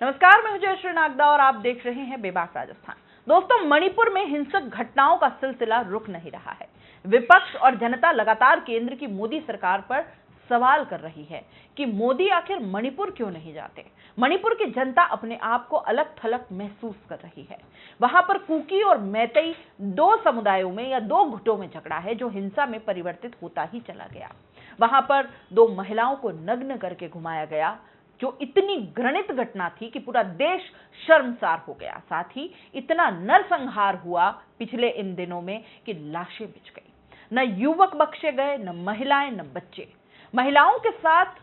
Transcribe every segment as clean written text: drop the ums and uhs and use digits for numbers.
नमस्कार, मैं हूं जयश्री नागदा और आप देख रहे हैं बेबाक राजस्थान। दोस्तों, मणिपुर में हिंसक घटनाओं का सिलसिला रुक नहीं रहा है। विपक्ष और जनता लगातार केंद्र की मोदी सरकार पर सवाल कर रही है कि मोदी आखिर मणिपुर क्यों नहीं जाते। मणिपुर की जनता अपने आप को अलग थलग महसूस कर रही है। वहां पर कुकी और मैतेई दो समुदायों में या दो गुटों में झगड़ा है जो हिंसा में परिवर्तित होता ही चला गया। वहां पर दो महिलाओं को नग्न करके घुमाया गया, जो इतनी घृणित घटना थी कि पूरा देश शर्मसार हो गया। साथ ही इतना नरसंहार हुआ पिछले इन दिनों में कि लाशें बिछ गई। न युवक बख्शे गए, न महिलाएं, न बच्चे। महिलाओं के साथ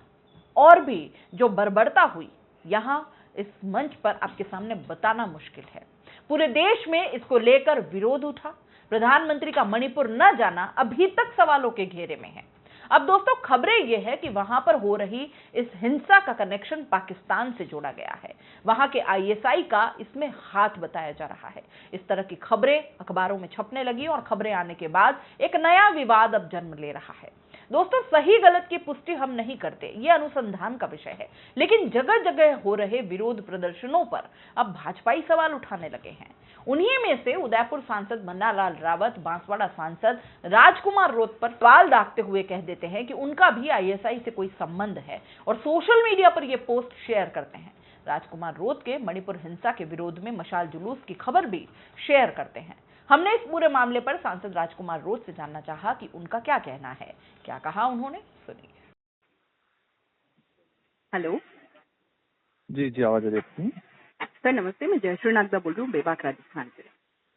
और भी जो बर्बरता हुई, यहां इस मंच पर आपके सामने बताना मुश्किल है। पूरे देश में इसको लेकर विरोध उठा। प्रधानमंत्री का मणिपुर न जाना अभी तक सवालों के घेरे में है। अब दोस्तों, खबरें यह है कि वहां पर हो रही इस हिंसा का कनेक्शन पाकिस्तान से जोड़ा गया है। वहां के आईएसआई का इसमें हाथ बताया जा रहा है। इस तरह की खबरें अखबारों में छपने लगी और खबरें आने के बाद एक नया विवाद अब जन्म ले रहा है। दोस्तों, सही गलत की पुष्टि हम नहीं करते, यह अनुसंधान का विषय है। लेकिन जगह जगह हो रहे विरोध प्रदर्शनों पर अब भाजपाई सवाल उठाने लगे हैं। उन्हीं में से उदयपुर सांसद मन्नालाल रावत बांसवाड़ा सांसद राजकुमार रोत पर सवाल दागते हुए कह देते हैं कि उनका भी आईएसआई से कोई संबंध है और सोशल मीडिया पर यह पोस्ट शेयर करते हैं। राजकुमार रोत के मणिपुर हिंसा के विरोध में मशाल जुलूस की खबर भी शेयर करते हैं। हमने इस पूरे मामले पर सांसद राजकुमार रोत से जानना चाहा कि उनका क्या कहना है। क्या कहा उन्होंने, सुनिए। हेलो जी जी, आवाज आ रही है। सर, नमस्ते। मैं जयश्री नागदा बोल रही हूँ बेबाक राजस्थान से।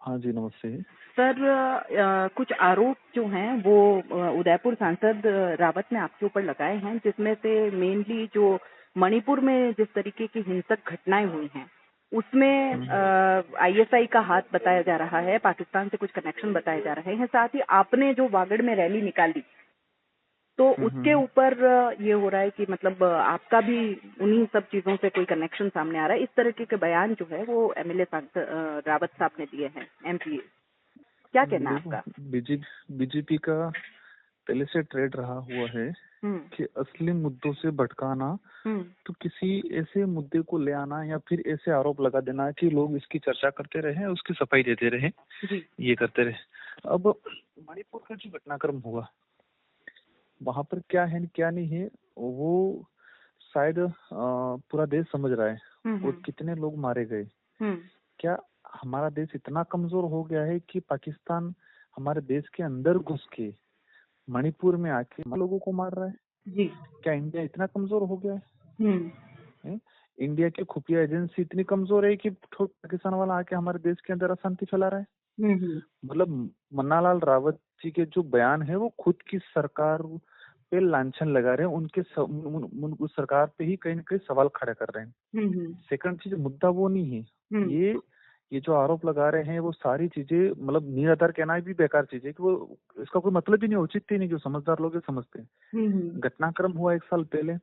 हाँ जी, नमस्ते सर, कुछ आरोप जो हैं वो उदयपुर सांसद रावत ने आपके ऊपर लगाए हैं, जिसमें से मेनली जो मणिपुर में जिस तरीके की हिंसक घटनाएं हुई हैं उसमें आईएसआई का हाथ बताया जा रहा है, पाकिस्तान से कुछ कनेक्शन बताए जा रहे हैं। साथ ही आपने जो वागड़ में रैली निकाली तो उसके ऊपर ये हो रहा है कि मतलब आपका भी उन्हीं सब चीजों से कोई कनेक्शन सामने आ रहा है। इस तरह के बयान जो है वो एमएलए रावत साहब ने दिए हैं, एमपी। क्या कहना है देखो, आपका? बीजेपी का पहले से ट्रेड रहा हुआ है कि असली मुद्दों से भटकाना, तो किसी ऐसे मुद्दे को ले आना या फिर ऐसे आरोप लगा देना कि लोग इसकी चर्चा करते रहे, उसकी सफाई देते रहे, ये करते रहे। अब मणिपुर का जो घटनाक्रम हुआ, वहां पर क्या है क्या नहीं है वो शायद पूरा देश समझ रहा है। और कितने लोग मारे गए। क्या हमारा देश इतना कमजोर हो गया है कि पाकिस्तान हमारे देश के अंदर घुस के मणिपुर में आके लोगों को मार रहा है? जी। क्या इंडिया इतना कमजोर हो गया है? इंडिया की खुफिया एजेंसी इतनी कमजोर है कि पाकिस्तान वाला आके हमारे देश के अंदर अशांति फैला रहा है? मतलब मन्नालाल रावत जी के जो बयान है वो खुद की सरकार पे लांछन लगा रहे हैं, उस सरकार पे ही कहीं ना कहीं सवाल खड़े कर रहे हैं। सेकंड चीज, मुद्दा वो नहीं है। ये जो आरोप लगा रहे हैं वो सारी चीजें मतलब निराधार कहना भी बेकार चीज है कि वो इसका कोई मतलब ही नहीं, उचित ही नहीं। जो समझदार लोग समझते हैं। घटनाक्रम हुआ 1 साल पहले।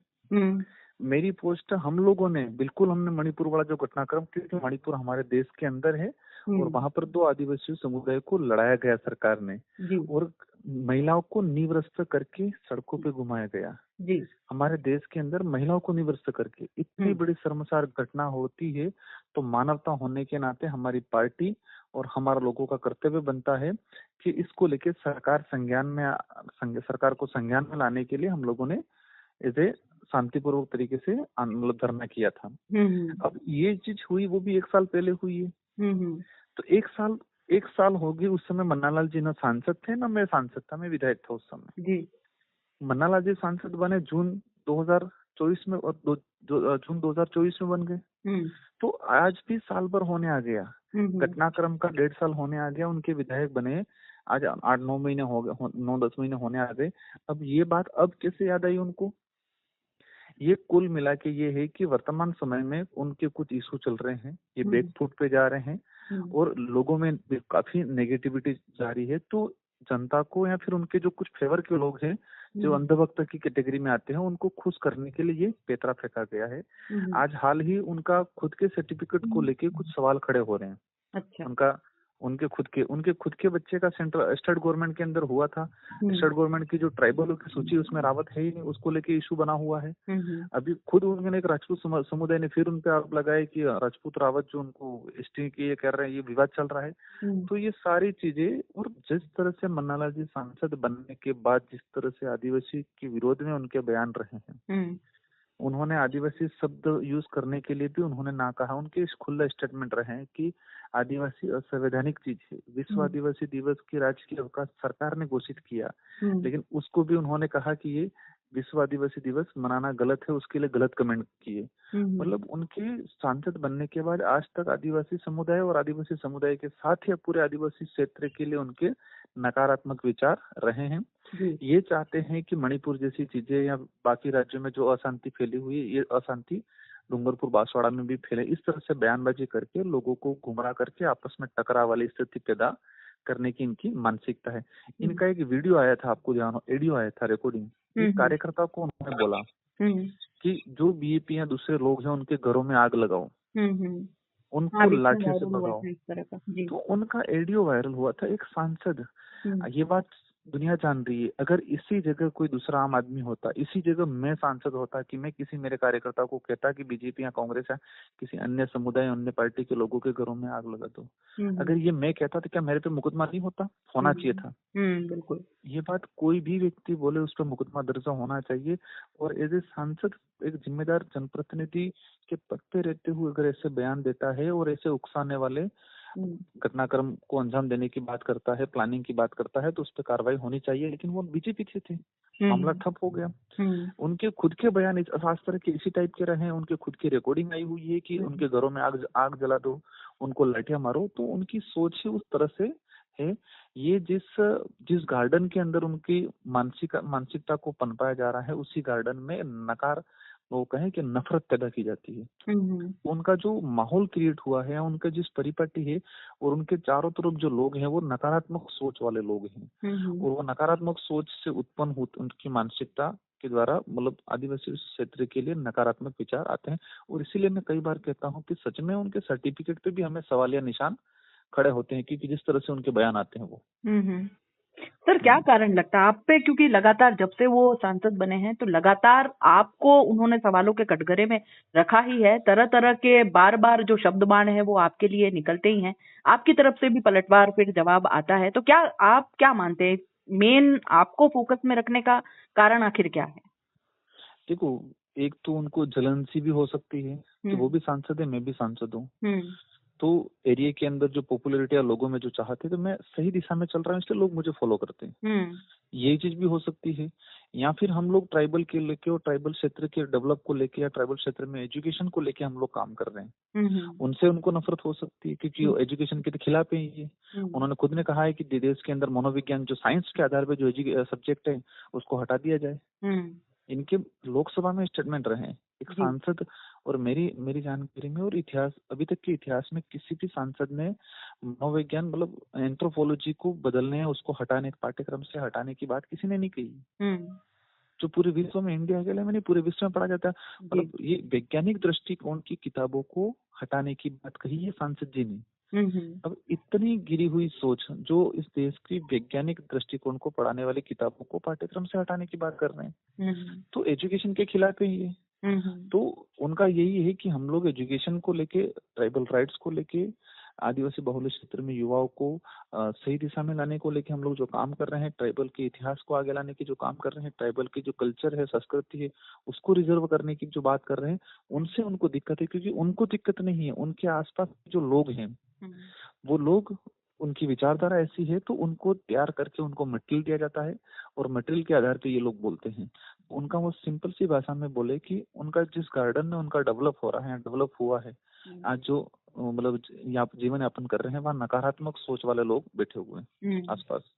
मेरी पोस्ट हम लोगों ने बिल्कुल, हमने मणिपुर वाला जो घटनाक्रम, क्योंकि मणिपुर हमारे देश के अंदर है और वहां पर 2 आदिवासी समुदाय को लड़ाया गया सरकार ने और महिलाओं को निवस्त्र करके सड़कों पे घुमाया गया। हमारे देश के अंदर महिलाओं को निवस्त्र करके इतनी बड़ी शर्मसार घटना होती है तो मानवता होने के नाते हमारी पार्टी और हमारा लोगों का कर्तव्य बनता है कि इसको लेके सरकार को संज्ञान में लाने के लिए हम लोगों ने इसे शांतिपूर्वक तरीके से मतलब धरना किया था। अब ये चीज हुई वो भी 1 साल पहले हुई है। तो 1 साल हो गई। उस समय मन्नालाल जी ना सांसद थे ना मैं सांसद था, मैं विधायक था उस समय। मन्नालाल जी सांसद बने जून 2024 में और जून 2024 में बन गए। तो आज भी साल भर होने आ गया। घटनाक्रम का 1.5 साल होने आ गया। उनके विधायक बने आज 8-9 महीने हो गए, 9-10 महीने होने आ गए। अब ये बात अब कैसे याद आई उनको? ये कुल मिला के ये है कि वर्तमान समय में उनके कुछ इशू चल रहे हैं, ये बैकफुट पे जा रहे हैं और लोगों में काफी नेगेटिविटी जारी है। तो जनता को या फिर उनके जो कुछ फेवर के लोग हैं जो अंधभक्त की कैटेगरी में आते हैं उनको खुश करने के लिए ये पेतरा फेंका गया है। आज हाल ही उनका खुद के सर्टिफिकेट को लेके कुछ सवाल खड़े हो रहे हैं। अच्छा। उनके खुद के बच्चे का सेंट्रल स्टेट गवर्नमेंट के अंदर हुआ था। स्टेट गवर्नमेंट की जो ट्राइबलों की सूची उसमें रावत है ही नहीं, उसको लेके इशू बना हुआ है। अभी खुद उन्होंने एक राजपूत समुदाय ने फिर उन पे आरोप लगाया कि राजपूत रावत जो उनको एसटी की ये कर रहे हैं, ये विवाद चल रहा है। तो ये सारी चीजें, और जिस तरह से मन्नालाल जी सांसद बनने के बाद जिस तरह से आदिवासी के विरोध में उनके बयान रहे हैं, उन्होंने आदिवासी शब्द यूज करने के लिए भी उन्होंने ना कहा। उनके इस खुला स्टेटमेंट रहे हैं कि आदिवासी असंवैधानिक चीज है। विश्व आदिवासी दिवस की राजकीय अवकाश सरकार ने घोषित किया, लेकिन उसको भी उन्होंने कहा कि ये विश्व आदिवासी दिवस मनाना गलत है, उसके लिए गलत कमेंट किए। मतलब उनके सांसद बनने के बाद आज तक आदिवासी समुदाय और आदिवासी समुदाय के साथ ही पूरे आदिवासी क्षेत्र के लिए उनके नकारात्मक विचार रहे हैं। ये चाहते हैं कि मणिपुर जैसी चीजें या बाकी राज्यों में जो अशांति फैली हुई है, ये अशांति डूंगरपुर बांसवाड़ा में भी फैले। इस तरह से बयानबाजी करके लोगों को गुमराह करके आपस में टकराव वाली स्थिति पैदा करने की इनकी मानसिकता है। इनका एक वीडियो आया था, आपको ध्यान हो, ऑडियो आया था रिकॉर्डिंग। कार्यकर्ता को उन्होंने बोला कि जो बीएपी या दूसरे लोग हैं उनके घरों में आग लगाओ, उनको लाठी से भगाओ। तो उनका ऑडियो वायरल हुआ था। एक सांसद, ये बात दुनिया जान रही है। अगर इसी जगह कोई दूसरा आम आदमी होता, इसी जगह मैं सांसद होता कि मैं किसी मेरे कार्यकर्ता को कहता कि बीजेपी या कांग्रेस या किसी अन्य समुदाय अन्य पार्टी के लोगों के घरों में आग लगा दो, अगर ये मैं कहता तो क्या मेरे पे मुकदमा नहीं होना चाहिए था। बिल्कुल। ये बात कोई भी व्यक्ति बोले उस पर मुकदमा दर्ज होना चाहिए। और एज ए सांसद, एक जिम्मेदार जनप्रतिनिधि के पद पे रहते हुए अगर ऐसे बयान देता है और ऐसे उकसाने वाले घटनाक्रम को अंजाम देने की बात करता है, प्लानिंग की बात करता है, तो उस पर कार्रवाई होनी चाहिए। लेकिन वो बीजेपी से थे, मामला ठप हो गया। उनके खुद के बयान इस तरह के इसी टाइप के रहे हैं। उनके खुद की रिकॉर्डिंग आई हुई है कि उनके घरों में आग जला दो, उनको लाठियां मारो। तो उनकी सोच ही उस तरह से है। ये जिस गार्डन के अंदर उनकी मानसिकता को पनपाया जा रहा है, उसी गार्डन में वो कहें कि नफरत पैदा की जाती है। उनका जो माहौल क्रिएट हुआ है, उनका जिस परिपाटी है, और उनके चारों तरफ जो लोग हैं वो नकारात्मक सोच वाले लोग हैं। और वो नकारात्मक सोच से उत्पन्न उनकी मानसिकता के द्वारा मतलब आदिवासी क्षेत्र के लिए नकारात्मक विचार आते हैं। और इसीलिए मैं कई बार कहता हूँ कि सच में उनके सर्टिफिकेट पे भी हमें सवालिया निशान खड़े होते हैं, क्योंकि जिस तरह से उनके बयान आते हैं वो। सर, क्या कारण लगता है आप पे? क्योंकि लगातार जब से वो सांसद बने हैं तो लगातार आपको उन्होंने सवालों के कटघरे में रखा ही है। तरह तरह के बार बार जो शब्द बाण है वो आपके लिए निकलते ही हैं। आपकी तरफ से भी पलटवार फिर जवाब आता है। तो क्या आप क्या मानते हैं मेन आपको फोकस में रखने का कारण आखिर क्या है? देखो, एक तो उनको जलन सी भी हो सकती है कि वो भी सांसद है, मैं भी सांसद हूँ, तो एरिया के अंदर जो पॉपुलैरिटी या लोगों में जो चाहते तो मैं सही दिशा में चल रहा हूँ, इसलिए लोग मुझे फॉलो करते हैं। यही चीज भी हो सकती है। या फिर हम लोग ट्राइबल के लेके और ट्राइबल क्षेत्र के डेवलप को लेके या ट्राइबल क्षेत्र में एजुकेशन को लेके हम लोग काम कर रहे हैं। उनसे उनको नफरत हो सकती है, क्योंकि एजुकेशन के तो खिलाफ है ये। उन्होंने खुद ने कहा है कि देश के अंदर मनोविज्ञान जो साइंस के आधार पर जो सब्जेक्ट है उसको हटा दिया जाए। इनके लोकसभा में स्टेटमेंट रहे हैं एक सांसद। और मेरी जानकारी में और इतिहास, अभी तक के इतिहास में किसी भी सांसद ने मनोविज्ञान मतलब एंथ्रोपोलॉजी को बदलने या उसको हटाने, पाठ्यक्रम से हटाने की बात किसी ने नहीं कही। जो पूरे विश्व में, इंडिया के लिए नहीं पूरे विश्व में पढ़ा जाता है। मतलब ये वैज्ञानिक दृष्टिकोण की किताबों को हटाने की बात कही है सांसद जी ने। अब इतनी गिरी हुई सोच जो इस देश की वैज्ञानिक दृष्टिकोण को पढ़ाने वाली किताबों को पाठ्यक्रम से हटाने की बात कर रहे हैं, तो एजुकेशन के खिलाफ है ये। तो उनका यही है कि हम लोग एजुकेशन को लेके, ट्राइबल राइट्स को लेके, आदिवासी बहुल क्षेत्र में युवाओं को सही दिशा में लाने को लेके हम लोग जो काम कर रहे हैं, ट्राइबल के इतिहास को आगे लाने की जो काम कर रहे हैं, ट्राइबल की जो कल्चर है, संस्कृति है, उसको रिजर्व करने की जो बात कर रहे हैं, उनसे उनको दिक्कत है। क्योंकि उनको दिक्कत नहीं है, उनके आसपास जो लोग हैं वो लोग, उनकी विचारधारा ऐसी है तो उनको तैयार करके उनको मटेरियल दिया जाता है और मटेरियल के आधार पे ये लोग बोलते हैं। उनका वो सिंपल सी भाषा में बोले कि उनका जिस गार्डन में उनका डेवलप हो रहा है, डेवलप हुआ है, आज जो मतलब यहाँ जीवन यापन कर रहे हैं, वहाँ नकारात्मक सोच वाले लोग बैठे हुए हैं आसपास।